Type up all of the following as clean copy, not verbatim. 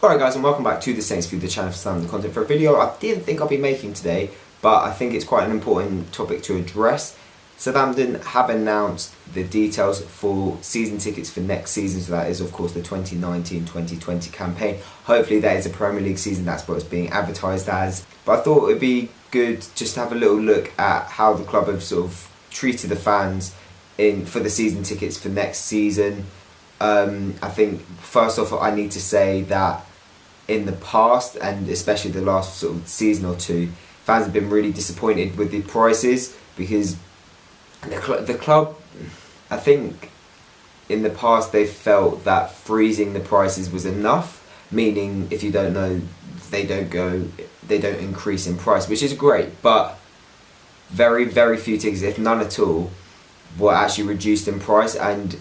Alright guys, and welcome back to the Saints View, the channel for Southampton content for a video I didn't think I'd be making today, but I think it's quite an important topic to address. Southampton have announced the details for season tickets for next season, so that is of course the 2019-2020 campaign. Hopefully that is a Premier League season, that's what it's being advertised as. But I thought it would be good just to have a little look at how the club have sort of treated the fans for the season tickets for next season. I think first off I need to say that in the past, and especially the last sort of season or two, fans have been really disappointed with the prices because the club, I think in the past they felt that freezing the prices was enough, meaning if you don't know, they don't increase in price, which is great, but very few tickets, if none at all, were actually reduced in price. And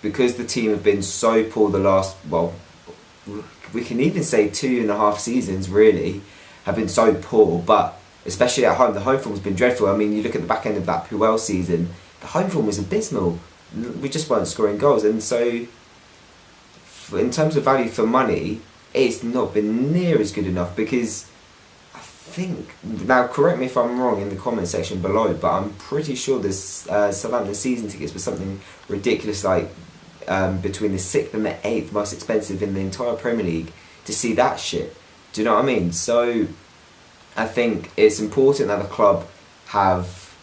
because the team have been so poor the last, well, we can even say 2.5 seasons really have been so poor, but especially at home, the home form's been dreadful. I mean, you look at the back end of that Puel season, the home form was abysmal. We just weren't scoring goals, and so in terms of value for money, it's not been near as good enough, because I think, now correct me if I'm wrong in the comment section below, but I'm pretty sure this Southampton season tickets were something ridiculous, like between the 6th and the 8th most expensive in the entire Premier League. To see that shit, do you know what I mean? So I think it's important that the club have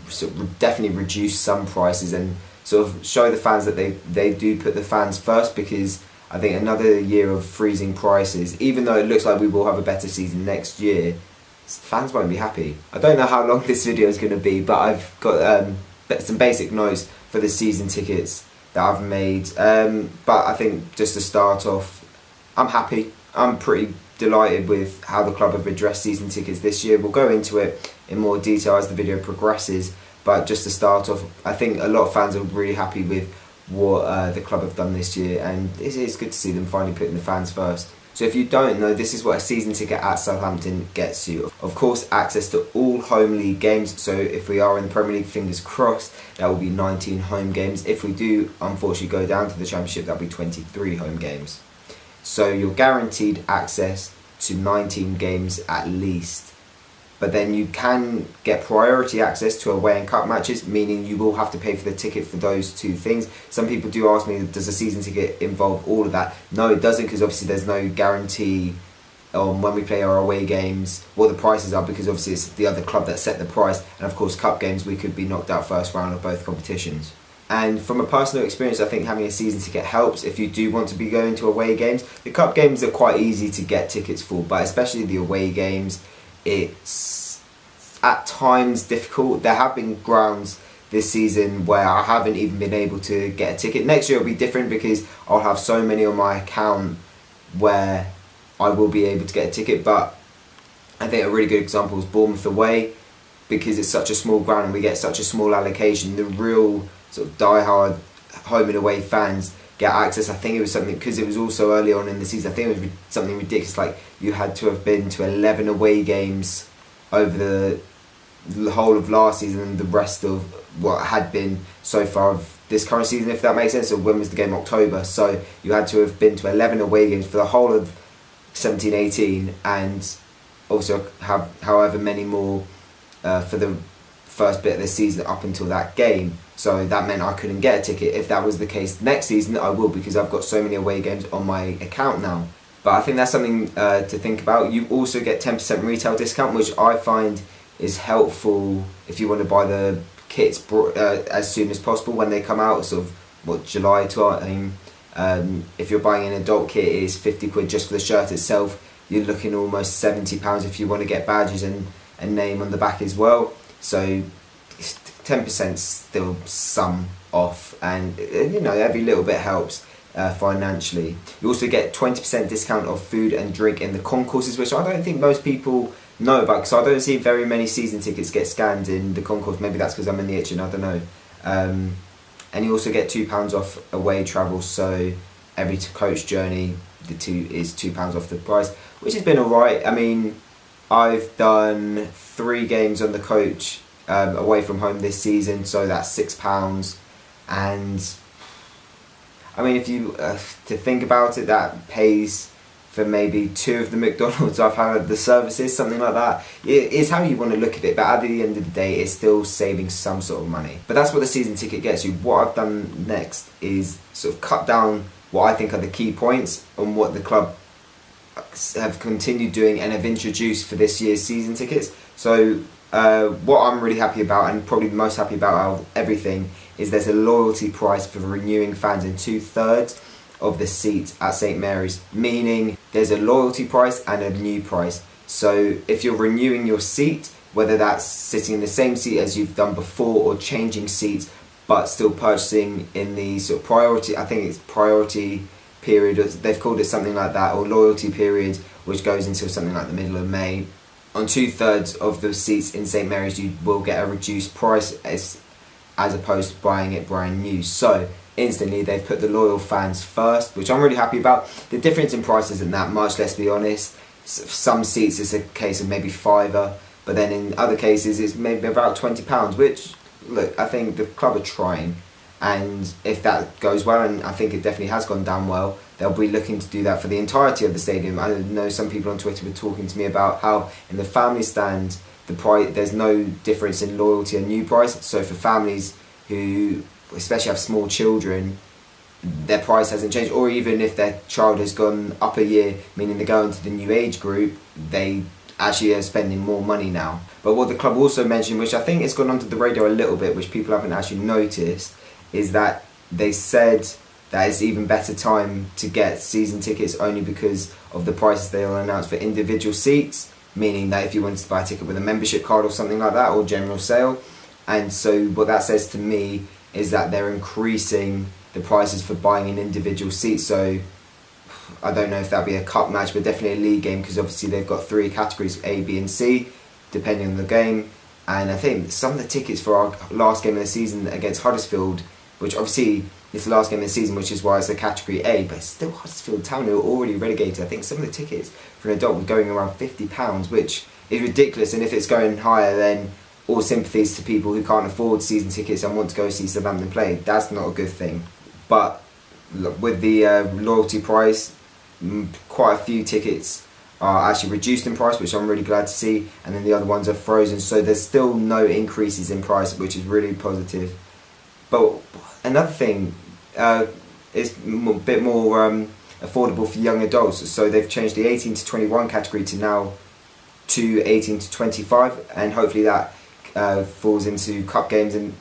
sort of definitely reduced some prices and sort of show the fans that they do put the fans first, because I think another year of freezing prices, even though it looks like we will have a better season next year, fans won't be happy. I don't know how long this video is going to be, but I've got some basic notes for the season tickets that I've made, but I think just to start off, I'm happy. I'm pretty delighted with how the club have addressed season tickets this year. We'll go into it in more detail as the video progresses, but just to start off, I think a lot of fans are really happy with what the club have done this year, and it's good to see them finally putting the fans first. So if you don't know, this is what a season ticket at Southampton gets you. Of course, access to all home league games, so if we are in the Premier League, fingers crossed, that will be 19 home games. If we do unfortunately go down to the Championship, that'll be 23 home games. So you're guaranteed access to 19 games at least. But then you can get priority access to away and cup matches, meaning you will have to pay for the ticket for those two things. Some people do ask me, does a season ticket involve all of that? No, it doesn't, because obviously there's no guarantee on when we play our away games what the prices are, because obviously it's the other club that set the price, and of course cup games we could be knocked out first round of both competitions. And from a personal experience, I think having a season ticket helps if you do want to be going to away games. The cup games are quite easy to get tickets for, but especially the away games, it's at times difficult. There have been grounds this season where I haven't even been able to get a ticket. Next year will be different, because I'll have so many on my account where I will be able to get a ticket. But I think a really good example is Bournemouth away, because it's such a small ground and we get such a small allocation. The real sort of die-hard home and away fans get access. I think it was something, because it was also early on in the season, I think it was something ridiculous, like you had to have been to 11 away games over the whole of last season and the rest of what had been so far of this current season, if that makes sense. So when was the game? October. So you had to have been to 11 away games for the whole of 17-18, and also have however many more for the first bit of the season up until that game. So that meant I couldn't get a ticket. If that was the case next season, I will, because I've got so many away games on my account now. But I think that's something to think about. You also get 10% retail discount, which I find is helpful if you want to buy the kits as soon as possible when they come out, sort of July time. If you're buying an adult kit, it is 50 quid just for the shirt itself. You're looking almost £70 if you want to get badges and a name on the back as well. So 10% still some off, and you know, every little bit helps financially. You also get 20% discount of food and drink in the concourses, which I don't think most people know about, because I don't see very many season tickets get scanned in the concourse. Maybe that's because I'm in the Itchen, I don't know. And you also get £2 off away travel, so every coach journey is £2 off the price, which has been alright. I mean, I've done 3 games on the coach away from home this season, so that's £6, and I mean, if you to think about it, that pays for maybe 2 of the McDonald's I've had at the services, something like that. It is how you want to look at it, but at the end of the day, it's still saving some sort of money. But that's what the season ticket gets you. What I've done next is sort of cut down what I think are the key points on what the club have continued doing and have introduced for this year's season tickets. So what I'm really happy about, and probably the most happy about out of everything, is there's a loyalty price for renewing fans in 2/3 of the seats at St. Mary's, meaning there's a loyalty price and a new price. So if you're renewing your seat, whether that's sitting in the same seat as you've done before or changing seats but still purchasing in the sort of priority, I think it's priority period, they've called it something like that, or loyalty period, which goes until something like the middle of May. On 2/3 of the seats in St. Mary's, you will get a reduced price as opposed to buying it brand new. So instantly they've put the loyal fans first, which I'm really happy about. The difference in price isn't that much, let's be honest. Some seats it's a case of maybe £5, but then in other cases it's maybe about £20, which, look, I think the club are trying, and if that goes well, and I think it definitely has gone down well, they'll be looking to do that for the entirety of the stadium. I know some people on Twitter were talking to me about how in the family stand the price, there's no difference in loyalty and new price. So for families who especially have small children, their price hasn't changed, or even if their child has gone up a year, meaning they go into the new age group, they actually are spending more money now. But what the club also mentioned, which I think has gone onto the radar a little bit, which people haven't actually noticed, is that they said that it's even better time to get season tickets only because of the prices they'll announce for individual seats, meaning that if you wanted to buy a ticket with a membership card or something like that, or general sale. And so what that says to me is that they're increasing the prices for buying an individual seat. So I don't know if that'll be a cup match, but definitely a league game, because obviously they've got 3 categories, A, B and C, depending on the game. And I think some of the tickets for our last game of the season against Huddersfield, which obviously it's the last game of the season, which is why it's a category A, but it's still Huddersfield Town, who are already relegated. I think some of the tickets for an adult were going around £50, which is ridiculous. And if it's going higher, then all sympathies to people who can't afford season tickets and want to go see Southampton play. That's not a good thing. But look, with the loyalty price, quite a few tickets are actually reduced in price, which I'm really glad to see, and then the other ones are frozen, so there's still no increases in price, which is really positive. But another thing is a bit more affordable for young adults, so they've changed the 18 to 21 category to now to 18 to 25, and hopefully that falls into cup games and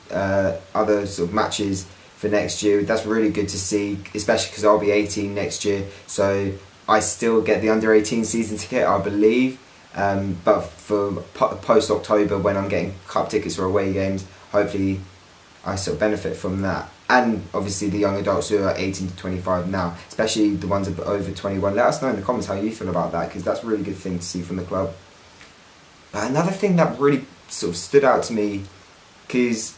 other sort of matches for next year. That's really good to see, especially because I'll be 18 next year, so I still get the under 18 season ticket, I believe, but for post October, when I'm getting cup tickets for away games, hopefully I sort of benefit from that. And obviously the young adults who are 18 to 25 now, especially the ones over 21, let us know in the comments how you feel about that, because that's a really good thing to see from the club. But another thing that really sort of stood out to me, because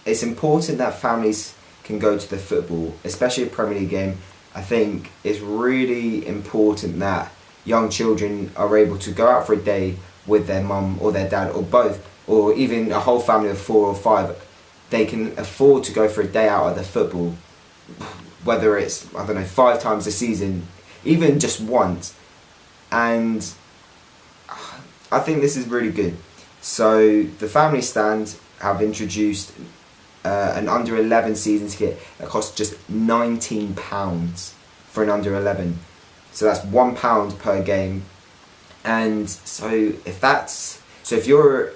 it's important that families can go to the football, especially a Premier League game. I think it's really important that young children are able to go out for a day with their mum or their dad or both, or even a whole family of 4 or 5. They can afford to go for a day out at the football, whether it's, I don't know, 5 times a season, even just once. And I think this is really good. So the family stand have introduced an under 11 season ticket that costs just £19 for an under 11. So that's £1 per game. And so if you're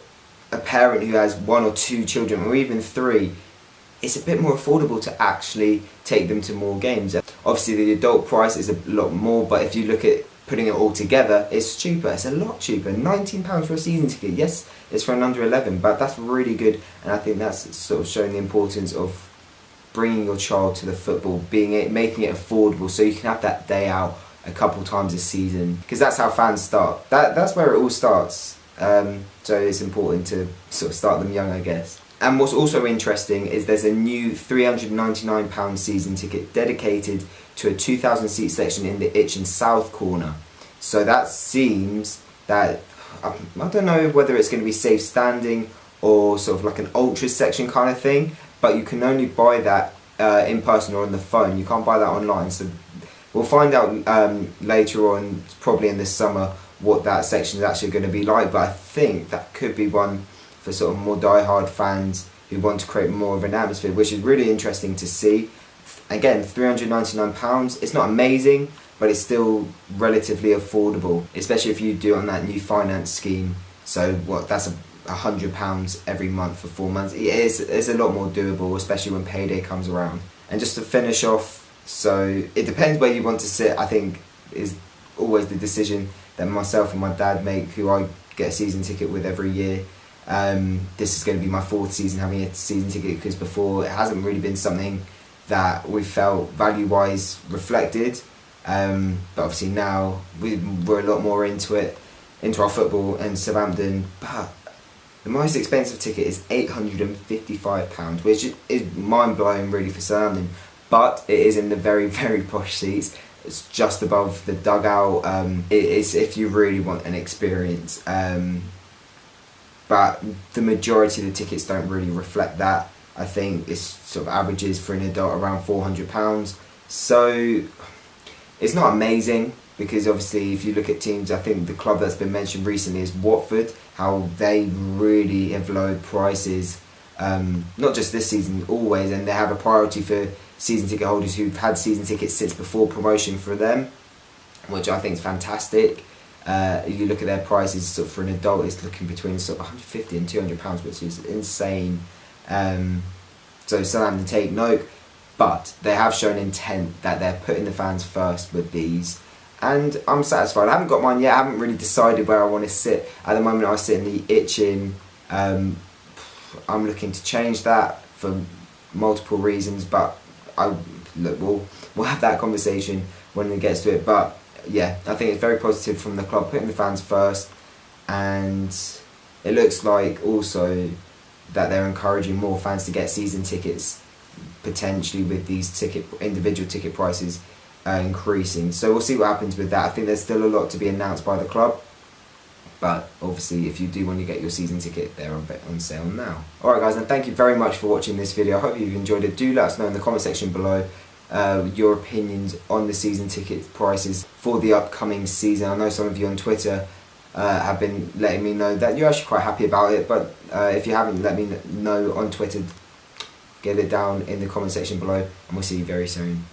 a parent who has 1 or 2 children, or even 3, it's a bit more affordable to actually take them to more games. Obviously the adult price is a lot more, but if you look at putting it all together, it's cheaper. It's a lot cheaper. £19 for a season ticket. Yes, it's for an under 11, but that's really good, and I think that's sort of showing the importance of bringing your child to the football, making it affordable, so you can have that day out a couple times a season, because that's how fans start. That's where it all starts. So it's important to sort of start them young, I guess. And what's also interesting is there's a new £399 season ticket dedicated to a 2,000 seat section in the Itchen South corner. So that seems that, I don't know whether it's going to be safe standing or sort of like an ultra section kind of thing, but you can only buy that in person or on the phone. You can't buy that online. So we'll find out later on, probably in the summer, what that section is actually going to be like. But I think that could be one for sort of more die-hard fans who want to create more of an atmosphere, which is really interesting to see. Again, £399, it's not amazing, but it's still relatively affordable, especially if you do it on that new finance scheme. So that's £100 every month for 4 months. It's a lot more doable, especially when payday comes around. And just to finish off, so it depends where you want to sit. I think is always the decision that myself and my dad make, who I get a season ticket with every year. This is going to be my 4th season having a season ticket, because before it hasn't really been something that we felt value-wise reflected. But obviously now we're a lot more into our football and Southampton. But the most expensive ticket is £855, which is mind-blowing really for Southampton. But it is in the very, very posh seats. It's just above the dugout. It's if you really want an experience. But the majority of the tickets don't really reflect that. I think it's sort of averages for an adult around £400. So it's not amazing, because obviously if you look at teams, I think the club that's been mentioned recently is Watford, how they really have lowered prices, not just this season, always, and they have a priority for season ticket holders who've had season tickets since before promotion for them, which I think is fantastic. If you look at their prices, sort of for an adult, it's looking between sort of £150 and £200, which is insane. So Southampton take note, but they have shown intent that they're putting the fans first with these, and I'm satisfied. I haven't got mine yet. I haven't really decided where I want to sit. At the moment I sit in the itching. I'm looking to change that for multiple reasons, but we'll have that conversation when it gets to it. But yeah, I think it's very positive from the club, putting the fans first, and it looks like also that they're encouraging more fans to get season tickets, potentially with these individual ticket prices increasing. So we'll see what happens with that. I think there's still a lot to be announced by the club, but obviously if you do want to get your season ticket, they're on sale now. Alright guys, and thank you very much for watching this video. I hope you've enjoyed it. Do let us know in the comment section below your opinions on the season ticket prices for the upcoming season. I know some of you on Twitter have been letting me know that you're actually quite happy about it, but if you haven't, let me know on Twitter. Get it down in the comment section below, and we'll see you very soon.